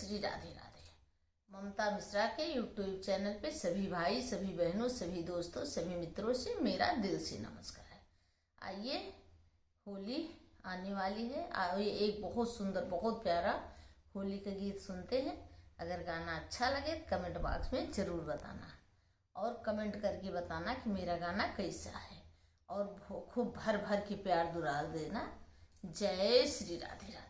श्री राधे राधे। ममता मिश्रा के YouTube channel पे सभी भाई, सभी बहनों, सभी दोस्तों, सभी मित्रों से मेरा दिल से नमस्कार है। आइए, होली आने वाली है। आइए एक बहुत सुंदर, बहुत प्यारा होली का गीत सुनते हैं। अगर गाना अच्छा लगे कमेंट बॉक्स में ज़रूर बताना और कमेंट करके बताना कि मेरा गाना कैसा है, और खूब भर भर के प्यार दुलार देना। जय श्री राधे राधे।